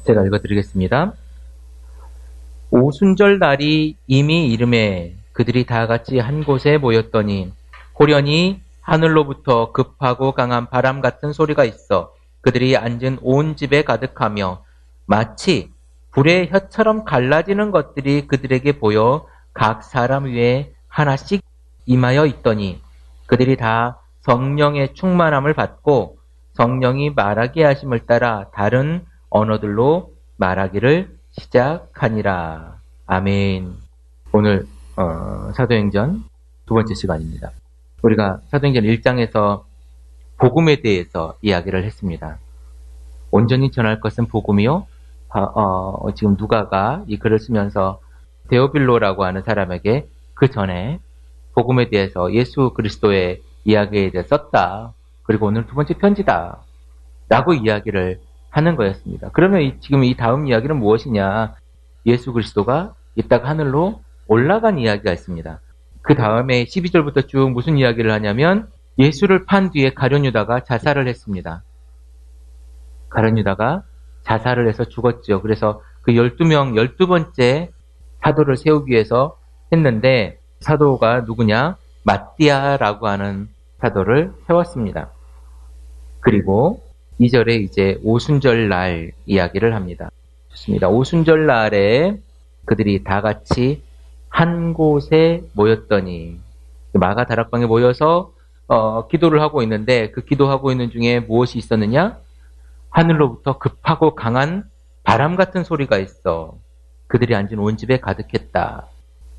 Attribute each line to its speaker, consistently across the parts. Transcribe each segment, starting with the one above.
Speaker 1: 제가 읽어드리겠습니다. 오순절 날이 이미 이름에 그들이 다 같이 한 곳에 모였더니 호련히 하늘로부터 급하고 강한 바람 같은 소리가 있어 그들이 앉은 온 집에 가득하며 마치 불의 혀처럼 갈라지는 것들이 그들에게 보여 각 사람 위에 하나씩 임하여 있더니 그들이 다 성령의 충만함을 받고 성령이 말하게 하심을 따라 다른 언어들로 말하기를 시작하니라. 아멘. 오늘 사도행전 두 번째 시간입니다. 우리가 사도행전 1장에서 복음에 대해서 이야기를 했습니다. 온전히 전할 것은 복음이요. 지금 누가가 이 글을 쓰면서 데오빌로라고 하는 사람에게 그 전에 복음에 대해서 예수 그리스도의 이야기에 대해 썼다. 그리고 오늘 두 번째 편지다. 라고 이야기를 하는 거였습니다. 그러면 지금 이 다음 이야기는 무엇이냐? 예수 그리스도가 이따가 하늘로 올라간 이야기가 있습니다. 그 다음에 12절부터 쭉 무슨 이야기를 하냐면 예수를 판 뒤에 가룟 유다가 자살을 했습니다. 가룟 유다가 자살을 해서 죽었죠. 그래서 그 12명, 12번째 사도를 세우기 위해서 했는데 사도가 누구냐? 마띠아라고 하는 사도를 세웠습니다. 그리고 2절에 이제 오순절 날 이야기를 합니다. 좋습니다. 오순절 날에 그들이 다 같이 한 곳에 모였더니 마가 다락방에 모여서 기도를 하고 있는데 그 기도하고 있는 중에 무엇이 있었느냐? 하늘로부터 급하고 강한 바람 같은 소리가 있어 그들이 앉은 온 집에 가득했다.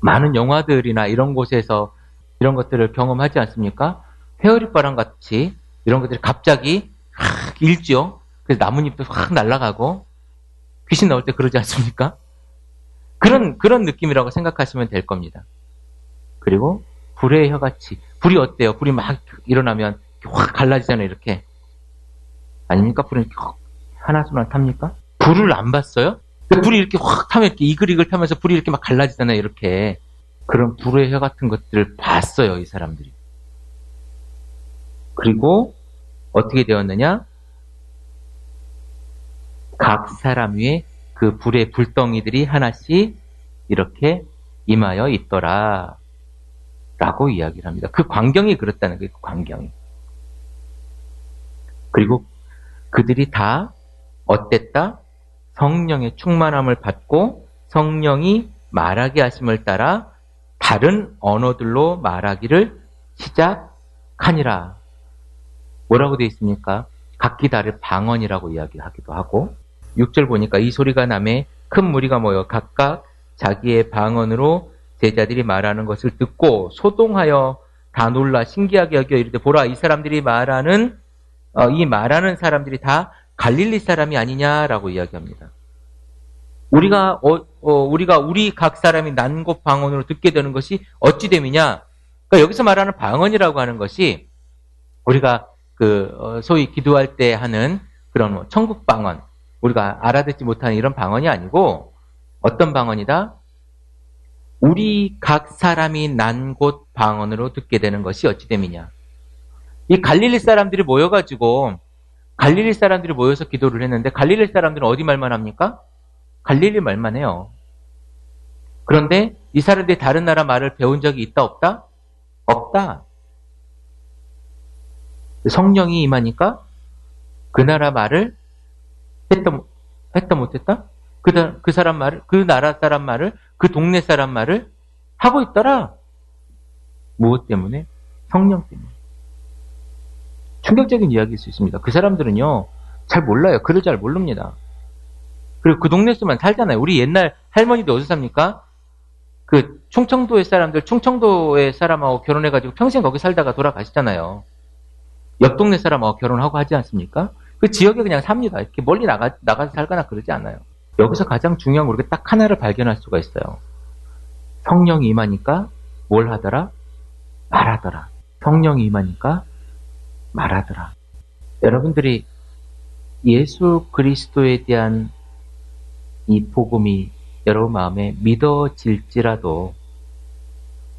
Speaker 1: 많은 영화들이나 이런 곳에서 이런 것들을 경험하지 않습니까? 회오리바람 같이 이런 것들이 갑자기 확 일죠. 그래서 나뭇잎도 확 날아가고 귀신 나올 때 그러지 않습니까? 그런 느낌이라고 생각하시면 될 겁니다. 그리고 불의 혀같이 불이 어때요? 불이 막 일어나면 확 갈라지잖아요. 이렇게 아닙니까? 불은 하나씩 탑니까? 불을 안 봤어요? 불이 이렇게 확 타면 이렇게 이글이글 타면서 불이 이렇게 막 갈라지잖아요. 이렇게 그런 불의 혀 같은 것들을 봤어요. 이 사람들이. 그리고 어떻게 되었느냐? 각 사람 위에 그 불의 불덩이들이 하나씩 이렇게 임하여 있더라. 라고 이야기를 합니다. 그 광경이 그렇다는 거예요. 그 광경이. 그리고 그들이 다 어땠다? 성령의 충만함을 받고 성령이 말하게 하심을 따라 다른 언어들로 말하기를 시작하니라. 뭐라고 되어 있습니까? 각기 다른 방언이라고 이야기하기도 하고 6절 보니까 이 소리가 나매 큰 무리가 모여 각각 자기의 방언으로 제자들이 말하는 것을 듣고 소동하여 다 놀라 신기하게 여겨 이르되 보라 이 사람들이 말하는 사람들이 다 갈릴리 사람이 아니냐라고 이야기합니다. 우리가 우리 각 사람이 난 곳 방언으로 듣게 되는 것이 어찌 됨이냐? 그러니까 여기서 말하는 방언이라고 하는 것이 우리가 소위 기도할 때 하는 그런 천국 방언, 우리가 알아듣지 못하는 이런 방언이 아니고 어떤 방언이다? 우리 각 사람이 난 곳 방언으로 듣게 되는 것이 어찌 됨이냐? 이 갈릴리 사람들이 모여가지고 갈릴리 사람들이 모여서 기도를 했는데 갈릴리 사람들은 어디 말만 합니까? 갈릴리 말만 해요. 그런데 이 사람들이 다른 나라 말을 배운 적이 있다 없다? 없다. 성령이 임하니까 그 나라 말을 했다 못했다? 그 사람 말을, 그 나라 사람 말을, 그 동네 사람 말을 하고 있더라. 무엇 때문에? 성령 때문에. 충격적인 이야기일 수 있습니다. 그 사람들은요, 잘 몰라요. 글을 잘 모릅니다. 그리고 그 동네에서만 살잖아요. 우리 옛날 할머니도 어디서 삽니까? 그 충청도의 사람들, 충청도의 사람하고 결혼해가지고 평생 거기 살다가 돌아가시잖아요. 옆 동네 사람하고 결혼하고 하지 않습니까? 그 지역에 그냥 삽니다. 이렇게 멀리 나가서 살거나 그러지 않아요. 여기서 가장 중요한 거 우리가 딱 하나를 발견할 수가 있어요. 성령이 임하니까 뭘 하더라? 말하더라. 성령이 임하니까 말하더라. 여러분들이 예수 그리스도에 대한 이 복음이 여러분 마음에 믿어질지라도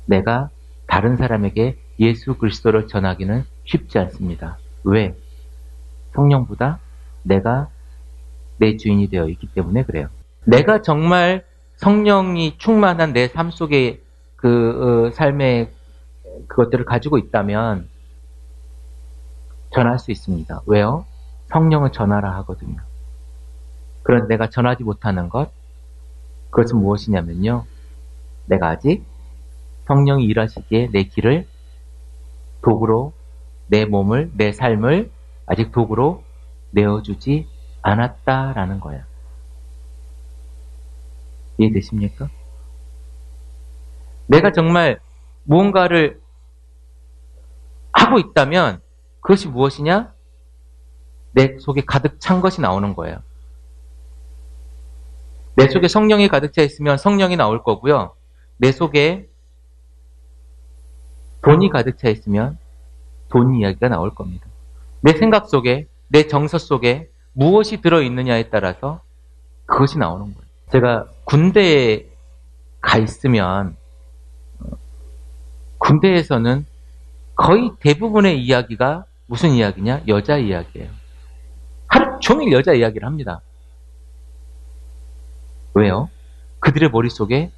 Speaker 1: 내가 다른 사람에게 예수 그리스도를 전하기는 쉽지 않습니다. 왜? 성령보다 내가 내 주인이 되어 있기 때문에 그래요. 내가 정말 성령이 충만한 내 삶 속에 삶의 그것들을 가지고 있다면 전할 수 있습니다. 왜요? 성령은 전하라 하거든요. 그런데 내가 전하지 못하는 것, 그것은 무엇이냐면요. 내가 아직 성령이 일하시기에 내 길을 도구로, 내 몸을, 내 삶을 아직 도구로 내어주지 않았다라는 거야. 이해되십니까? 내가 정말 무언가를 하고 있다면 그것이 무엇이냐? 내 속에 가득 찬 것이 나오는 거예요. 내 속에 성령이 가득 차 있으면 성령이 나올 거고요. 내 속에 돈이 가득 차 있으면 돈 이야기가 나올 겁니다. 내 생각 속에, 내 정서 속에 무엇이 들어있느냐에 따라서 그것이 나오는 거예요. 제가 군대에 가 있으면 군대에서는 거의 대부분의 이야기가 무슨 이야기냐? 여자 이야기예요. 하루 종일 여자 이야기를 합니다. 왜요? 그들의 머릿속에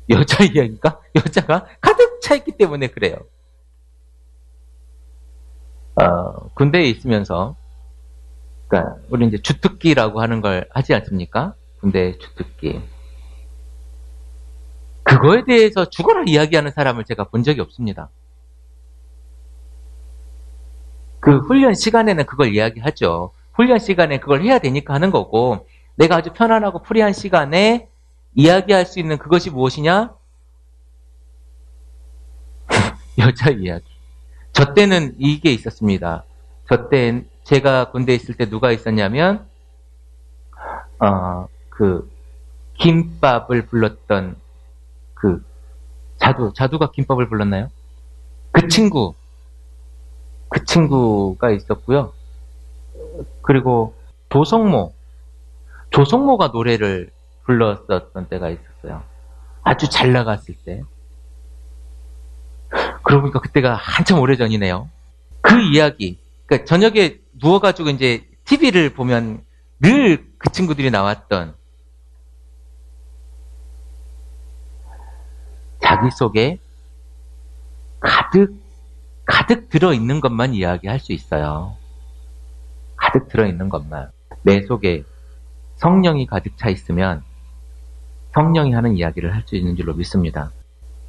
Speaker 1: 여자 이야기가, 여자가 가득 차 있기 때문에 그래요. 군대에 있으면서, 그러니까 우리 이제 주특기라고 하는 걸 하지 않습니까? 군대 주특기. 그거에 대해서 죽어라 이야기하는 사람을 제가 본 적이 없습니다. 그 훈련 시간에는 그걸 이야기하죠. 훈련 시간에 그걸 해야 되니까 하는 거고, 내가 아주 편안하고 프리한 시간에 이야기할 수 있는 그것이 무엇이냐? 여자 이야기. 저 때는 이게 있었습니다. 저 때 제가 군대에 있을 때 누가 있었냐면 김밥을 불렀던 자두가 김밥을 불렀나요? 그 친구가 있었고요. 그리고 조성모가 노래를 불렀었던 때가 있었어요. 아주 잘 나갔을 때. 그러고 보니까 그때가 한참 오래전이네요. 그 이야기, 그러니까 저녁에 누워가지고 이제 TV를 보면 늘 그 친구들이 나왔던 자기 속에 가득 들어있는 것만 이야기할 수 있어요. 가득 들어있는 것만. 내 속에 성령이 가득 차 있으면 성령이 하는 이야기를 할 수 있는 줄로 믿습니다.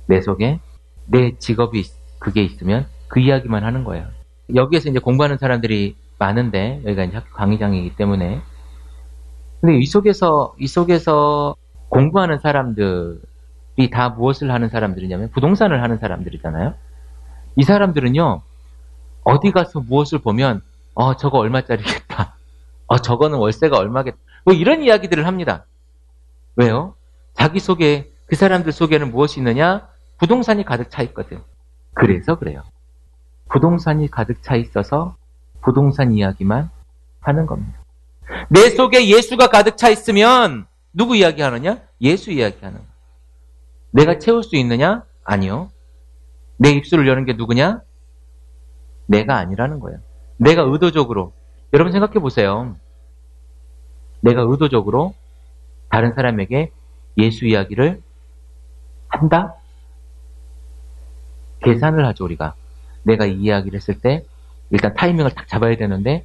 Speaker 1: 내 속에 내 직업이 그게 있으면 그 이야기만 하는 거예요. 여기에서 이제 공부하는 사람들이 많은데, 여기가 이제 학교 강의장이기 때문에. 근데 이 속에서 공부하는 사람들이 다 무엇을 하는 사람들이냐면 부동산을 하는 사람들이잖아요. 이 사람들은요, 어디 가서 무엇을 보면, 저거 얼마짜리겠다. 저거는 월세가 얼마겠다. 뭐 이런 이야기들을 합니다. 왜요? 자기 속에, 그 사람들 속에는 무엇이 있느냐? 부동산이 가득 차 있거든. 그래서 그래요. 부동산이 가득 차 있어서 부동산 이야기만 하는 겁니다. 내 속에 예수가 가득 차 있으면 누구 이야기하느냐? 예수 이야기하는 거예요. 내가 채울 수 있느냐? 아니요. 내 입술을 여는 게 누구냐? 내가 아니라는 거예요. 내가 의도적으로, 여러분 생각해 보세요. 내가 의도적으로 다른 사람에게 예수 이야기를 한다? 계산을 하죠, 우리가. 내가 이 이야기를 했을 때 일단 타이밍을 딱 잡아야 되는데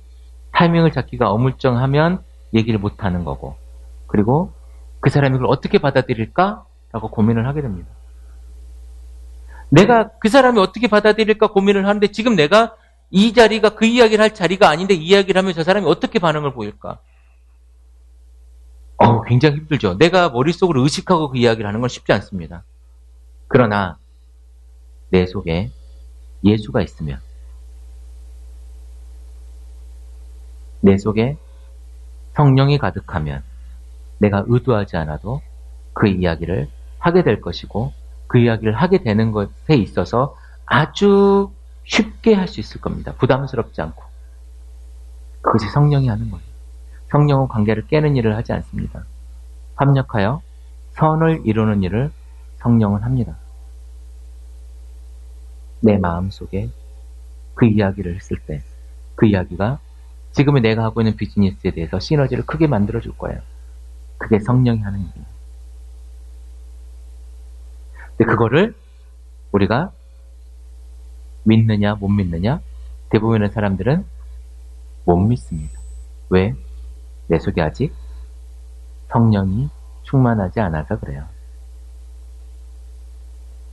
Speaker 1: 타이밍을 잡기가 어물쩡하면 얘기를 못 하는 거고, 그리고 그 사람이 그걸 어떻게 받아들일까? 라고 고민을 하게 됩니다. 내가 그 사람이 어떻게 받아들일까 고민을 하는데 지금 내가 이 자리가 그 이야기를 할 자리가 아닌데 이 이야기를 하면 저 사람이 어떻게 반응을 보일까? 굉장히 힘들죠. 내가 머릿속으로 의식하고 그 이야기를 하는 건 쉽지 않습니다. 그러나 내 속에 예수가 있으면, 내 속에 성령이 가득하면 내가 의도하지 않아도 그 이야기를 하게 될 것이고, 그 이야기를 하게 되는 것에 있어서 아주 쉽게 할 수 있을 겁니다. 부담스럽지 않고. 그것이 성령이 하는 거예요. 성령은 관계를 깨는 일을 하지 않습니다. 합력하여 선을 이루는 일을 성령은 합니다. 내 마음속에 그 이야기를 했을 때 그 이야기가 지금의 내가 하고 있는 비즈니스에 대해서 시너지를 크게 만들어줄 거예요. 그게 성령이 하는 일이에요. 근데 그거를 우리가 믿느냐 못 믿느냐? 대부분의 사람들은 못 믿습니다. 왜? 내 속에 아직 성령이 충만하지 않아서 그래요.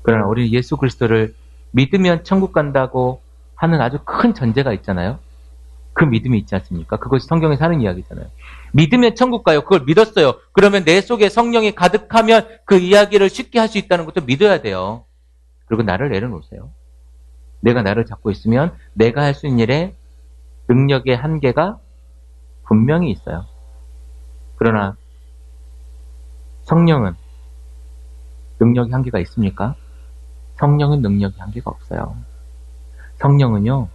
Speaker 1: 그러나 우리 예수 그리스도를 믿으면 천국 간다고 하는 아주 큰 전제가 있잖아요. 그 믿음이 있지 않습니까? 그것이 성경에서 하는 이야기잖아요. 믿으면 천국 가요. 그걸 믿었어요. 그러면 내 속에 성령이 가득하면 그 이야기를 쉽게 할 수 있다는 것도 믿어야 돼요. 그리고 나를 내려놓으세요. 내가 나를 잡고 있으면 내가 할 수 있는 일에 능력의 한계가 분명히 있어요. 그러나 성령은 능력의 한계가 있습니까? 성령은 능력의 한계가 없어요. 성령은요,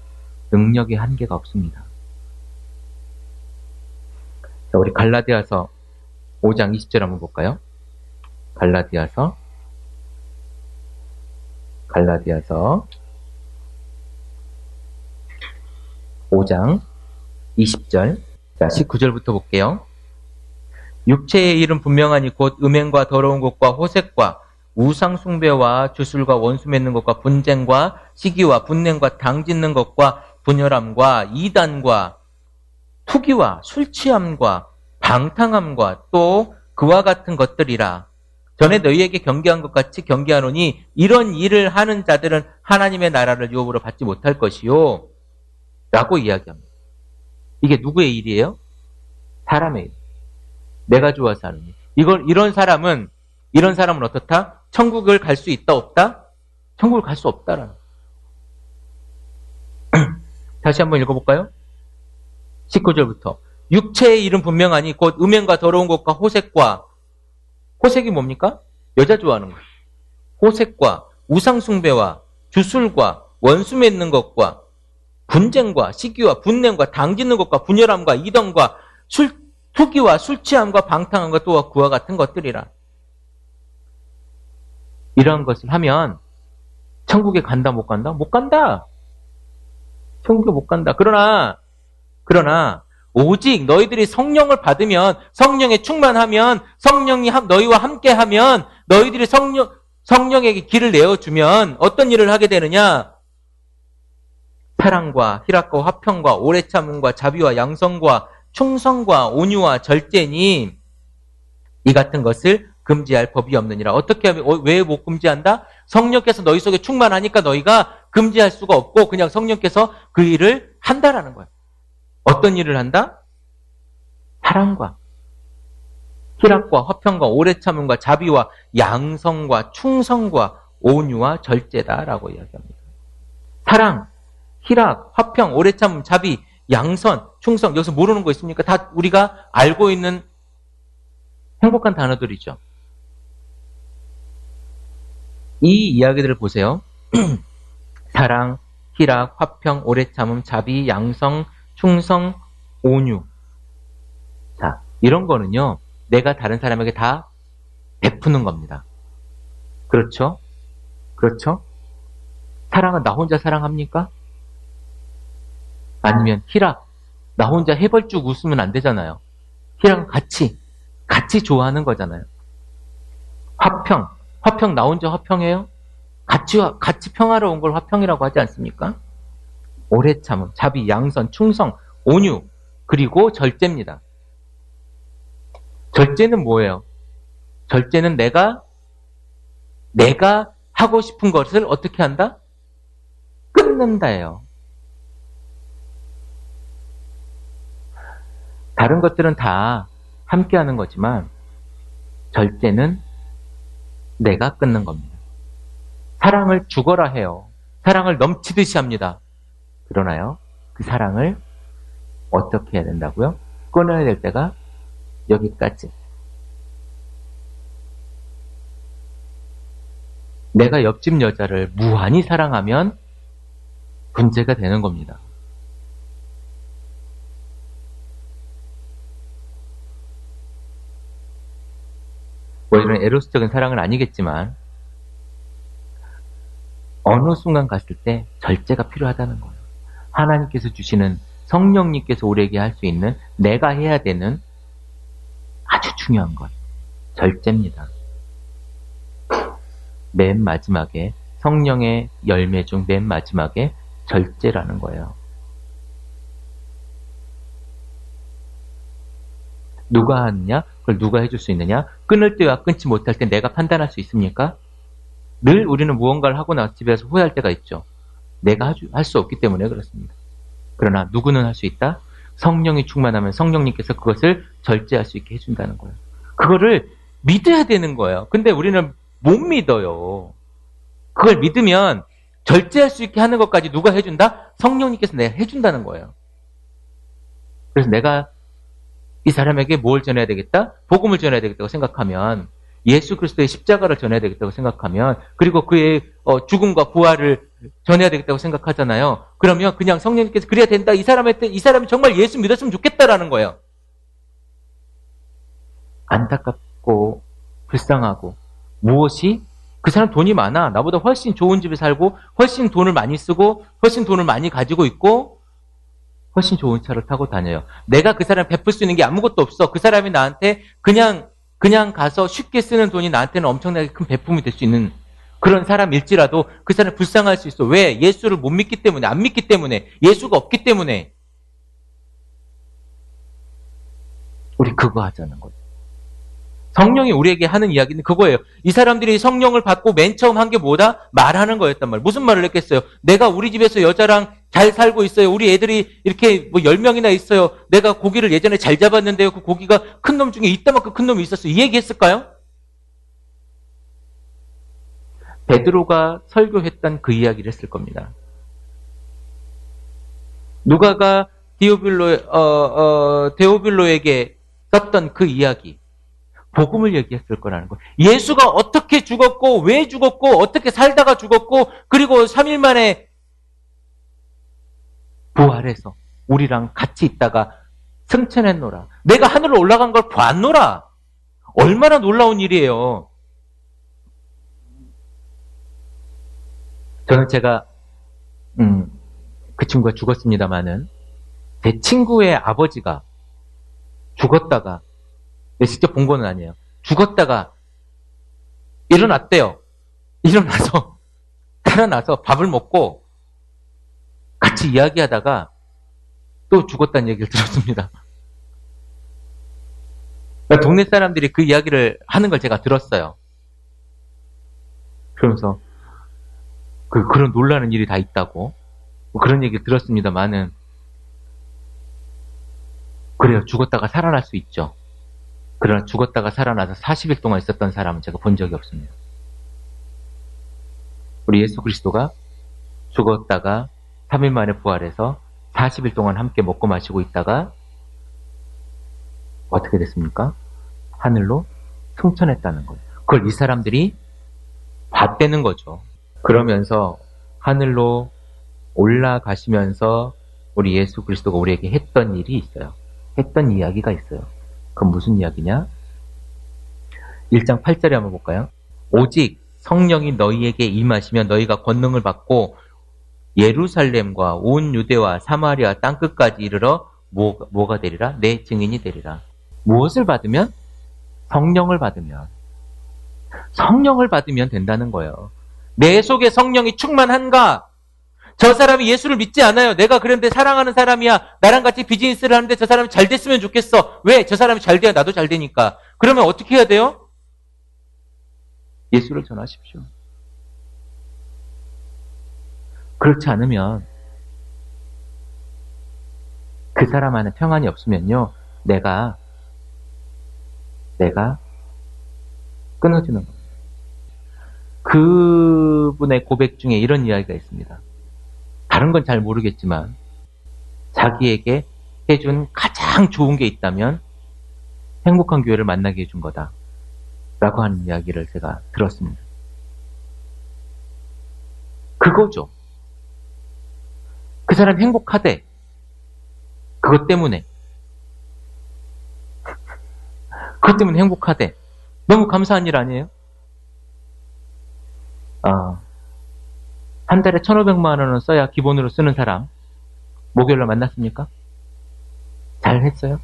Speaker 1: 능력의 한계가 없습니다. 자, 우리 갈라디아서 5장 20절 한번 볼까요? 갈라디아서 5장 20절. 자, 19절부터 볼게요. 육체의 일은 분명하니 곧 음행과 더러운 것과 호색과 우상숭배와 주술과 원수 맺는 것과 분쟁과 시기와 분냄과 당짓는 것과 분열함과 이단과 투기와 술취함과 방탕함과 또 그와 같은 것들이라. 전에 너희에게 경계한 것 같이 경계하노니 이런 일을 하는 자들은 하나님의 나라를 유업으로 받지 못할 것이요 라고 이야기합니다. 이게 누구의 일이에요? 사람의 일. 내가 좋아서 하는 일. 이런 사람은 어떻다? 천국을 갈 수 있다 없다? 천국을 갈 수 없다라는. 다시 한번 읽어볼까요? 19절부터. 육체의 일은 분명하니 곧 음행과 더러운 것과 호색과, 호색이 뭡니까? 여자 좋아하는 것. 호색과 우상숭배와 주술과 원수 맺는 것과 분쟁과 시기와 분냄과 당짓는 것과 분열함과 이단과 투기와 술취함과 방탕함과 또 그와 같은 것들이라. 이러한 것을 하면 천국에 간다 못 간다? 못 간다. 천국에 못 간다. 그러나 오직 너희들이 성령을 받으면, 성령에 충만하면, 성령이 너희와 함께하면, 너희들이 성령에게 길을 내어주면 어떤 일을 하게 되느냐? 사랑과 희락과 화평과 오래 참음과 자비와 양성과 충성과 온유와 절제니 이 같은 것을 금지할 법이 없느니라. 어떻게 하면, 왜 못 금지한다? 성령께서 너희 속에 충만하니까 너희가 금지할 수가 없고 그냥 성령께서 그 일을 한다라는 거예요. 어떤 일을 한다? 사랑과 희락과 화평과 오래 참음과 자비와 양성과 충성과 온유와 절제다라고 이야기합니다. 사랑, 희락, 화평, 오래 참음, 자비, 양선, 충성. 여기서 모르는 거 있습니까? 다 우리가 알고 있는 행복한 단어들이죠. 이 이야기들을 보세요. 사랑, 희락, 화평, 오래 참음, 자비, 양성, 충성, 온유. 자, 이런 거는요, 내가 다른 사람에게 다 베푸는 겁니다. 그렇죠? 그렇죠? 사랑은 나 혼자 사랑합니까? 아니면 희락, 나 혼자 해벌쭉 웃으면 안 되잖아요. 희락은 같이 좋아하는 거잖아요. 화평 나 혼자 화평해요? 같이 평화로운 걸 화평이라고 하지 않습니까? 오래 참음, 자비, 양선, 충성, 온유, 그리고 절제입니다. 절제는 뭐예요? 절제는 내가 하고 싶은 것을 어떻게 한다? 끊는다예요. 다른 것들은 다 함께 하는 거지만 절제는 내가 끊는 겁니다. 사랑을 죽어라 해요. 사랑을 넘치듯이 합니다. 그러나요, 그 사랑을 어떻게 해야 된다고요? 끊어야 될 때가 여기까지. 내가 옆집 여자를 무한히 사랑하면 문제가 되는 겁니다. 뭐 이런 에로스적인 사랑은 아니겠지만 어느 순간 갔을 때 절제가 필요하다는 거예요. 하나님께서 주시는 성령님께서 우리에게 할 수 있는 내가 해야 되는 아주 중요한 것. 절제입니다. 맨 마지막에 성령의 열매 중 맨 마지막에 절제라는 거예요. 누가 하느냐? 그걸 누가 해줄 수 있느냐? 끊을 때와 끊지 못할 때 내가 판단할 수 있습니까? 늘 우리는 무언가를 하고 나서 집에 서 후회할 때가 있죠. 내가 할 수 없기 때문에 그렇습니다. 그러나 누구는 할 수 있다? 성령이 충만하면 성령님께서 그것을 절제할 수 있게 해준다는 거예요. 그거를 믿어야 되는 거예요. 근데 우리는 못 믿어요. 그걸 믿으면 절제할 수 있게 하는 것까지 누가 해준다? 성령님께서 내가 해준다는 거예요. 그래서 내가 이 사람에게 뭘 전해야 되겠다? 복음을 전해야 되겠다고 생각하면, 예수 그리스도의 십자가를 전해야 되겠다고 생각하면, 그리고 그의 죽음과 부활을 전해야 되겠다고 생각하잖아요. 그러면 그냥 성령님께서 그래야 된다. 이 사람이 정말 예수 믿었으면 좋겠다라는 거예요. 안타깝고 불쌍하고, 무엇이? 그 사람 돈이 많아. 나보다 훨씬 좋은 집에 살고, 훨씬 돈을 많이 쓰고, 훨씬 돈을 많이 가지고 있고, 훨씬 좋은 차를 타고 다녀요. 내가 그 사람 베풀 수 있는 게 아무것도 없어. 그 사람이 나한테 그냥 가서 쉽게 쓰는 돈이 나한테는 엄청나게 큰 베품이 될 수 있는 그런 사람일지라도 그 사람 불쌍할 수 있어. 왜? 예수를 못 믿기 때문에, 안 믿기 때문에, 예수가 없기 때문에. 우리 그거 하자는 거죠. 성령이 우리에게 하는 이야기는 그거예요. 이 사람들이 성령을 받고 맨 처음 한 게 뭐다? 말하는 거였단 말이에요. 무슨 말을 했겠어요? 내가 우리 집에서 여자랑 잘 살고 있어요. 우리 애들이 이렇게 10명이나 있어요. 내가 고기를 예전에 잘 잡았는데요. 그 고기가 큰 놈 중에 이따만큼 큰 놈이 있었어요. 이 얘기 했을까요? 베드로가 설교했던 그 이야기를 했을 겁니다. 누가가 데오빌로에게 썼던 그 이야기. 복음을 얘기했을 거라는 거예요. 예수가 어떻게 죽었고, 왜 죽었고, 어떻게 살다가 죽었고, 그리고 3일 만에 부활해서 우리랑 같이 있다가 승천했노라. 내가 하늘로 올라간 걸 봤노라. 얼마나 놀라운 일이에요. 저는 제가 그 친구가 죽었습니다마는 제 친구의 아버지가 죽었다가, 직접 본 건 아니에요. 죽었다가 일어났대요. 일어나서 살아나서 밥을 먹고 같이 이야기하다가 또 죽었다는 얘기를 들었습니다. 동네 사람들이 그 이야기를 하는 걸 제가 들었어요. 그러면서 그런 놀라는 일이 다 있다고 그런 얘기를 들었습니다만은, 그래요. 죽었다가 살아날 수 있죠. 그러나 죽었다가 살아나서 40일 동안 있었던 사람은 제가 본 적이 없습니다. 우리 예수 그리스도가 죽었다가 3일 만에 부활해서 40일 동안 함께 먹고 마시고 있다가 어떻게 됐습니까? 하늘로 승천했다는 거예요. 그걸 이 사람들이 봤다는 거죠. 그러면서 하늘로 올라가시면서 우리 예수 그리스도가 우리에게 했던 일이 있어요. 했던 이야기가 있어요. 그건 무슨 이야기냐? 1장 8절에 한번 볼까요? 오직 성령이 너희에게 임하시면 너희가 권능을 받고 예루살렘과 온 유대와 사마리아 땅끝까지 이르러 뭐가 되리라? 내 증인이 되리라. 무엇을 받으면? 성령을 받으면. 성령을 받으면 된다는 거예요. 내 속에 성령이 충만한가? 저 사람이 예수를 믿지 않아요. 내가 그런데 사랑하는 사람이야. 나랑 같이 비즈니스를 하는데 저 사람이 잘 됐으면 좋겠어. 왜? 저 사람이 잘 돼야 나도 잘 되니까. 그러면 어떻게 해야 돼요? 예수를 전하십시오. 그렇지 않으면 그 사람 안에 평안이 없으면요. 내가 끊어지는 겁니다. 그분의 고백 중에 이런 이야기가 있습니다. 다른 건 잘 모르겠지만 자기에게 해준 가장 좋은 게 있다면 행복한 교회를 만나게 해준 거다 라고 하는 이야기를 제가 들었습니다. 그거죠. 그 사람 행복하대. 그것 때문에 행복하대. 너무 감사한 일 아니에요? 한 달에 1,500만 원은 써야 기본으로 쓰는 사람, 목요일날 만났습니까? 잘 했어요?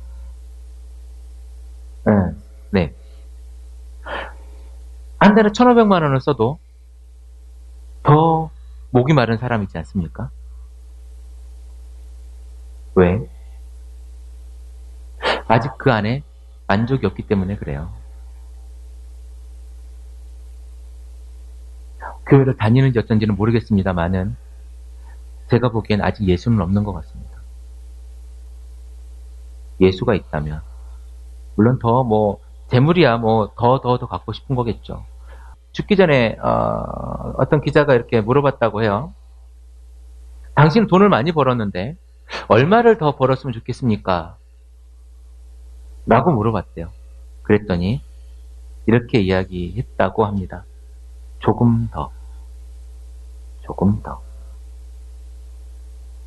Speaker 1: 네. 네. 한 달에 1,500만 원을 써도 더 목이 마른 사람 있지 않습니까? 왜? 아직 그 안에 만족이 없기 때문에 그래요. 교회를 다니는지 어쩐지는 모르겠습니다만은 제가 보기엔 아직 예수는 없는 것 같습니다. 예수가 있다면 물론 더 재물이야 더 갖고 싶은 거겠죠. 죽기 전에 어떤 기자가 이렇게 물어봤다고 해요. 당신은 돈을 많이 벌었는데 얼마를 더 벌었으면 좋겠습니까? 라고 물어봤대요. 그랬더니 이렇게 이야기했다고 합니다. 조금 더.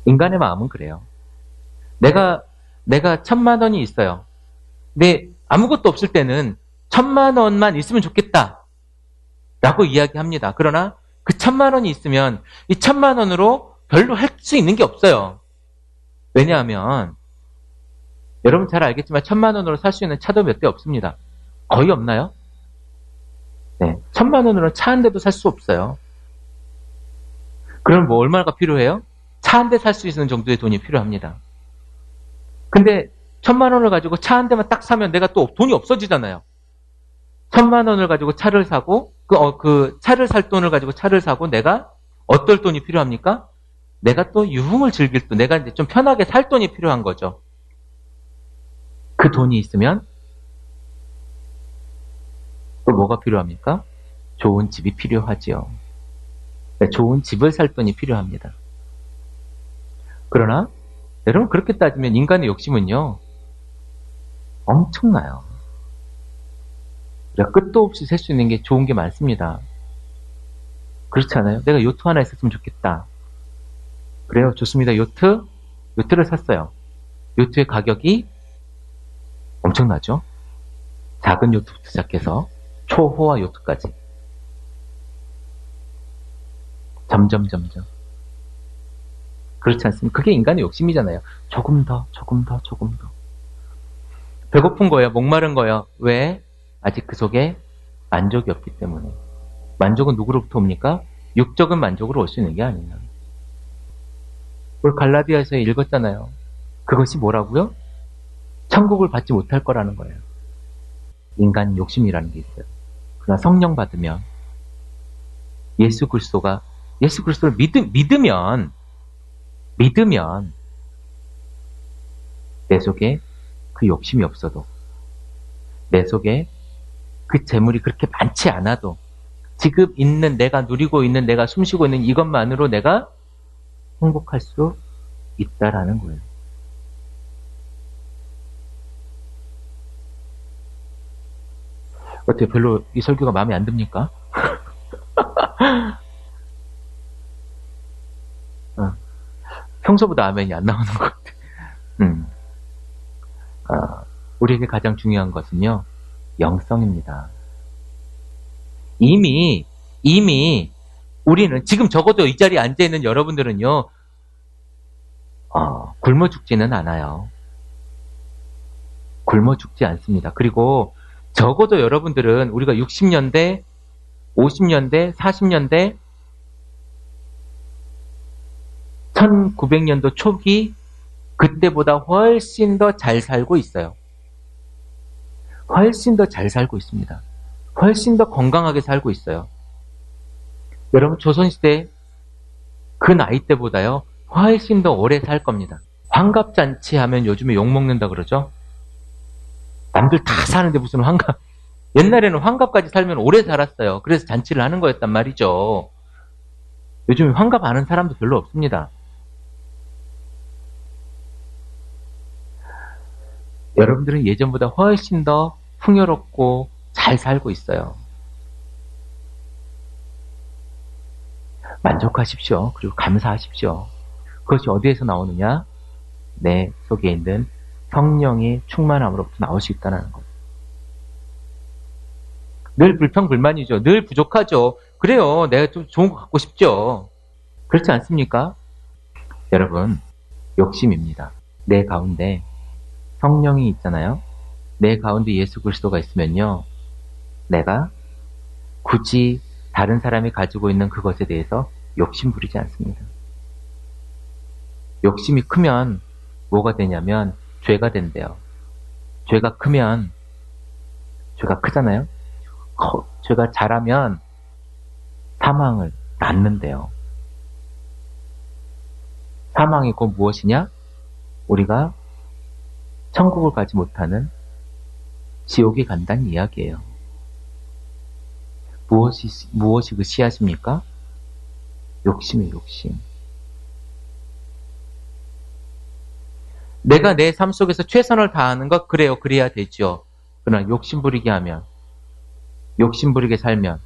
Speaker 1: 인간의 마음은 그래요. 내가 1,000만 원이 있어요. 근데 아무것도 없을 때는 1,000만 원만 있으면 좋겠다. 라고 이야기합니다. 그러나 그 1,000만 원이 있으면 이 1,000만 원으로 별로 할 수 있는 게 없어요. 왜냐하면 여러분 잘 알겠지만 1,000만 원으로 살 수 있는 차도 몇 대 없습니다. 거의 없나요? 네, 1,000만 원으로 차 한 대도 살 수 없어요. 그럼 얼마가 필요해요? 차 한 대 살 수 있는 정도의 돈이 필요합니다. 근데 1,000만 원을 가지고 차 한 대만 딱 사면 내가 또 돈이 없어지잖아요. 1,000만 원을 가지고 차를 사고 그 차를 살 돈을 가지고 차를 사고 내가 어떨 돈이 필요합니까? 내가 또 유흥을 즐길 돈, 내가 이제 좀 편하게 살 돈이 필요한 거죠. 그 돈이 있으면 또 뭐가 필요합니까? 좋은 집이 필요하지요. 좋은 집을 살 돈이 필요합니다. 그러나 여러분 그렇게 따지면 인간의 욕심은요 엄청나요. 우리가 끝도 없이 셀 수 있는 게 좋은 게 많습니다. 그렇지 않아요? 내가 요트 하나 있었으면 좋겠다. 그래요, 좋습니다. 요트를 샀어요. 요트의 가격이 엄청나죠? 작은 요트부터 시작해서 초호화 요트까지 점점 그렇지 않습니까? 그게 인간의 욕심이잖아요. 조금 더 배고픈 거예요. 목마른 거예요. 왜? 아직 그 속에 만족이 없기 때문에. 만족은 누구로부터 옵니까? 육적인 만족으로 올 수 있는 게 아니에요. 우리 갈라디아에서 읽었잖아요. 그것이 뭐라고요? 천국을 받지 못할 거라는 거예요. 인간 욕심이라는 게 있어요. 그러나 성령 받으면 예수 그리스도를 믿으면 내 속에 그 욕심이 없어도, 내 속에 그 재물이 그렇게 많지 않아도, 지금 있는 내가 누리고 있는 내가 숨쉬고 있는 이것만으로 내가 행복할 수 있다라는 거예요. 어때요? 별로 이 설교가 마음에 안 듭니까? 평소보다 아멘이 안 나오는 것 같아요. 우리에게 가장 중요한 것은요, 영성입니다. 이미 우리는 지금 적어도 이 자리에 앉아있는 여러분들은요, 굶어 죽지는 않아요. 굶어 죽지 않습니다. 그리고 적어도 여러분들은 우리가 60년대, 50년대, 40년대, 1900년도 초기 그때보다 훨씬 더 잘 살고 있어요. 훨씬 더 잘 살고 있습니다. 훨씬 더 건강하게 살고 있어요. 여러분 조선시대 그 나이 때보다요 훨씬 더 오래 살 겁니다. 환갑잔치 하면 요즘에 욕먹는다 그러죠? 남들 다 사는데 무슨 환갑. 옛날에는 환갑까지 살면 오래 살았어요. 그래서 잔치를 하는 거였단 말이죠. 요즘 환갑 아는 사람도 별로 없습니다. 여러분들은 예전보다 훨씬 더 풍요롭고 잘 살고 있어요. 만족하십시오. 그리고 감사하십시오. 그것이 어디에서 나오느냐? 내 속에 있는 성령의 충만함으로부터 나올 수 있다는 겁니다. 늘 불평불만이죠. 늘 부족하죠. 그래요. 내가 좀 좋은 거 갖고 싶죠. 그렇지 않습니까? 여러분, 욕심입니다. 내 가운데 성령이 있잖아요. 내 가운데 예수 그리스도가 있으면요, 내가 굳이 다른 사람이 가지고 있는 그것에 대해서 욕심 부리지 않습니다. 욕심이 크면 뭐가 되냐면 죄가 된대요. 죄가 크면, 죄가 크잖아요. 죄가 자라면 사망을 낳는데요. 사망이 곧 무엇이냐? 우리가 천국을 가지 못하는 지옥에 간다는 이야기예요. 무엇이 그 씨앗입니까? 욕심이에요, 욕심. 내가 내 삶 속에서 최선을 다하는 것, 그래요, 그래야 되죠. 그러나 욕심 부리게 하면, 욕심 부리게 살면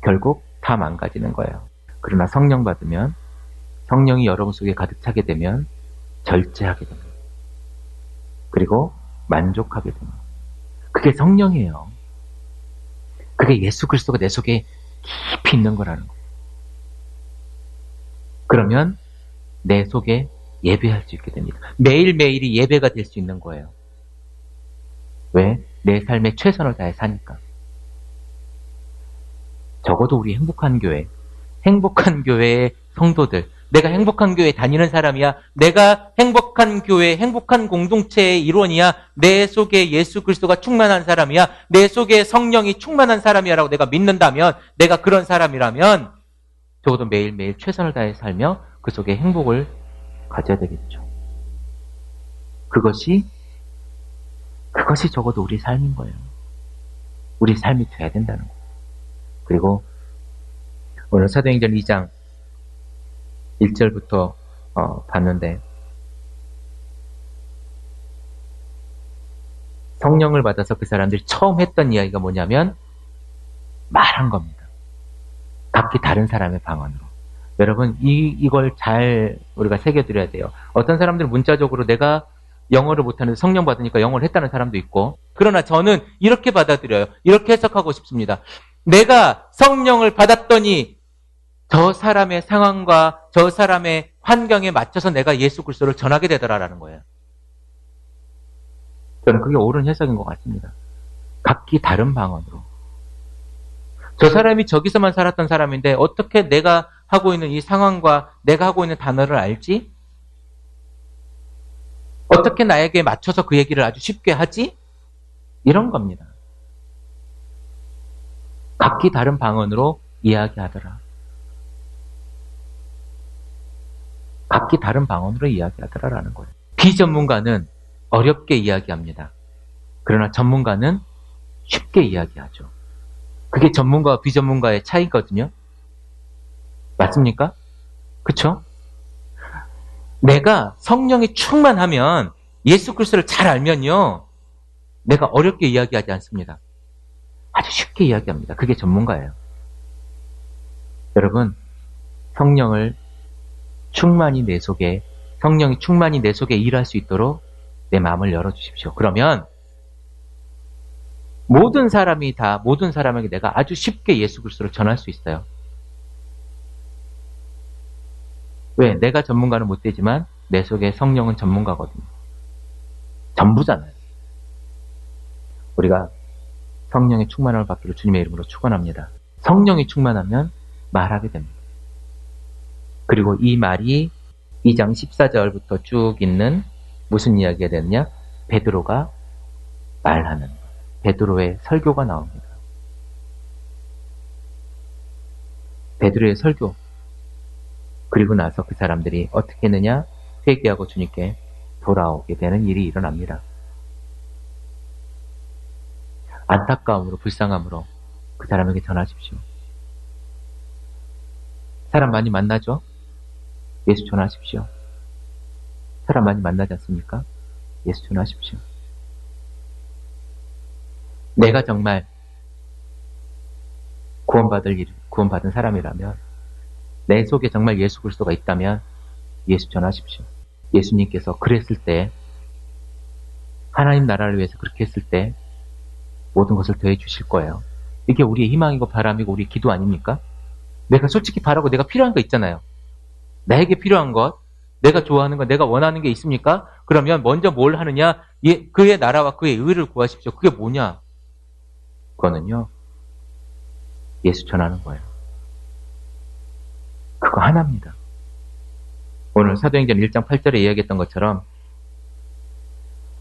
Speaker 1: 결국 다 망가지는 거예요. 그러나 성령 받으면, 성령이 여러분 속에 가득 차게 되면 절제하게 됩니다. 그리고 만족하게 됩니다. 그게 성령이에요. 그게 예수 그리스도가 내 속에 깊이 있는 거라는 거예요. 그러면 내 속에 예배할 수 있게 됩니다. 매일매일이 예배가 될 수 있는 거예요. 왜? 내 삶에 최선을 다해 사니까. 적어도 우리 행복한 교회의 성도들, 내가 행복한 교회 다니는 사람이야, 내가 행복한 교회, 행복한 공동체의 일원이야, 내 속에 예수 그리스도가 충만한 사람이야, 내 속에 성령이 충만한 사람이야 라고 내가 믿는다면, 내가 그런 사람이라면 적어도 매일매일 최선을 다해 살며 그 속에 행복을 가져야 되겠죠. 그것이 적어도 우리 삶인 거예요. 우리 삶이 돼야 된다는 거예요. 그리고 오늘 사도행전 2장 1절부터 봤는데, 성령을 받아서 그 사람들이 처음 했던 이야기가 뭐냐면 말한 겁니다. 각기 다른 사람의 방언으로. 여러분, 이걸 잘 우리가 새겨드려야 돼요. 어떤 사람들은 문자적으로 내가 영어를 못하는데 성령 받으니까 영어를 했다는 사람도 있고, 그러나 저는 이렇게 받아들여요. 이렇게 해석하고 싶습니다. 내가 성령을 받았더니 저 사람의 상황과 저 사람의 환경에 맞춰서 내가 예수 그리스도를 전하게 되더라라는 거예요. 저는 그게 옳은 해석인 것 같습니다. 각기 다른 방언으로. 저 사람이 저기서만 살았던 사람인데 어떻게 내가 하고 있는 이 상황과 내가 하고 있는 단어를 알지? 어떻게 나에게 맞춰서 그 얘기를 아주 쉽게 하지? 이런 겁니다. 각기 다른 방언으로 이야기하더라. 각기 다른 방언으로 이야기하더라라는 거예요. 비전문가는 어렵게 이야기합니다. 그러나 전문가는 쉽게 이야기하죠. 그게 전문가와 비전문가의 차이거든요. 맞습니까? 그쵸? 내가 성령이 충만하면, 예수 그리스도를 잘 알면요, 내가 어렵게 이야기하지 않습니다. 아주 쉽게 이야기합니다. 그게 전문가예요. 여러분, 성령이 충만히 내 속에 일할 수 있도록 내 마음을 열어주십시오. 그러면 모든 사람에게 내가 아주 쉽게 예수 그리스도를 전할 수 있어요. 왜? 내가 전문가는 못 되지만 내 속에 성령은 전문가거든요. 전부잖아요. 우리가 성령의 충만함을 받기를 주님의 이름으로 축원합니다. 성령이 충만하면 말하게 됩니다. 그리고 이 말이 2장 14절부터 쭉 있는 무슨 이야기가 되느냐? 베드로가 말하는, 베드로의 설교가 나옵니다. 베드로의 설교. 그리고 나서 그 사람들이 어떻게 했느냐? 회개하고 주님께 돌아오게 되는 일이 일어납니다. 안타까움으로, 불쌍함으로 그 사람에게 전하십시오. 사람 많이 만나죠? 예수 전하십시오. 사람 많이 만나지 않습니까? 예수 전하십시오. 내가 정말 구원받은 사람이라면, 내 속에 정말 예수 그리스도가 있다면 예수 전하십시오. 예수님께서 그랬을 때, 하나님 나라를 위해서 그렇게 했을 때 모든 것을 더해 주실 거예요. 이게 우리의 희망이고 바람이고 우리의 기도 아닙니까? 내가 솔직히 바라고 내가 필요한 거 있잖아요. 나에게 필요한 것, 내가 좋아하는 거, 내가 원하는 게 있습니까? 그러면 먼저 뭘 하느냐? 그의 나라와 그의 의를 구하십시오. 그게 뭐냐? 그거는요, 예수 전하는 거예요. 그거 하나입니다. 오늘 사도행전 1장 8절에 이야기했던 것처럼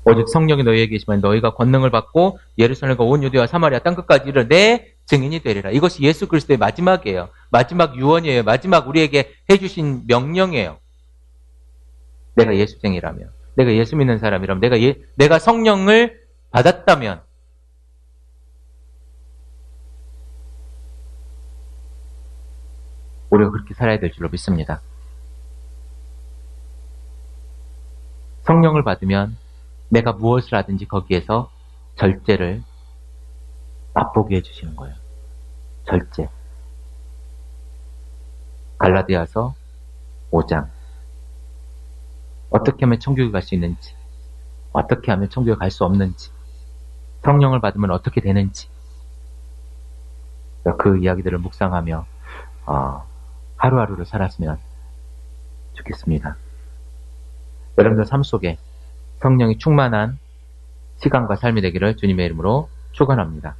Speaker 1: 오직 성령이 너희에게 계시면 너희가 권능을 받고 예루살렘과 온 유대와 사마리아 땅끝까지 이르러 내 증인이 되리라. 이것이 예수 그리스도의 마지막이에요. 마지막 유언이에요. 마지막 우리에게 해주신 명령이에요. 내가 예수쟁이라면, 내가 예수 믿는 사람이라면, 내가 성령을 받았다면 우리가 그렇게 살아야 될 줄로 믿습니다. 성령을 받으면 내가 무엇을 하든지 거기에서 절제를 맛보게 해주시는 거예요. 절제. 갈라디아서 5장. 어떻게 하면 천국에 갈 수 있는지, 어떻게 하면 천국에 갈 수 없는지, 성령을 받으면 어떻게 되는지, 그 이야기들을 묵상하며 하루하루를 살았으면 좋겠습니다. 여러분들 삶 속에 성령이 충만한 시간과 삶이 되기를 주님의 이름으로 축원합니다.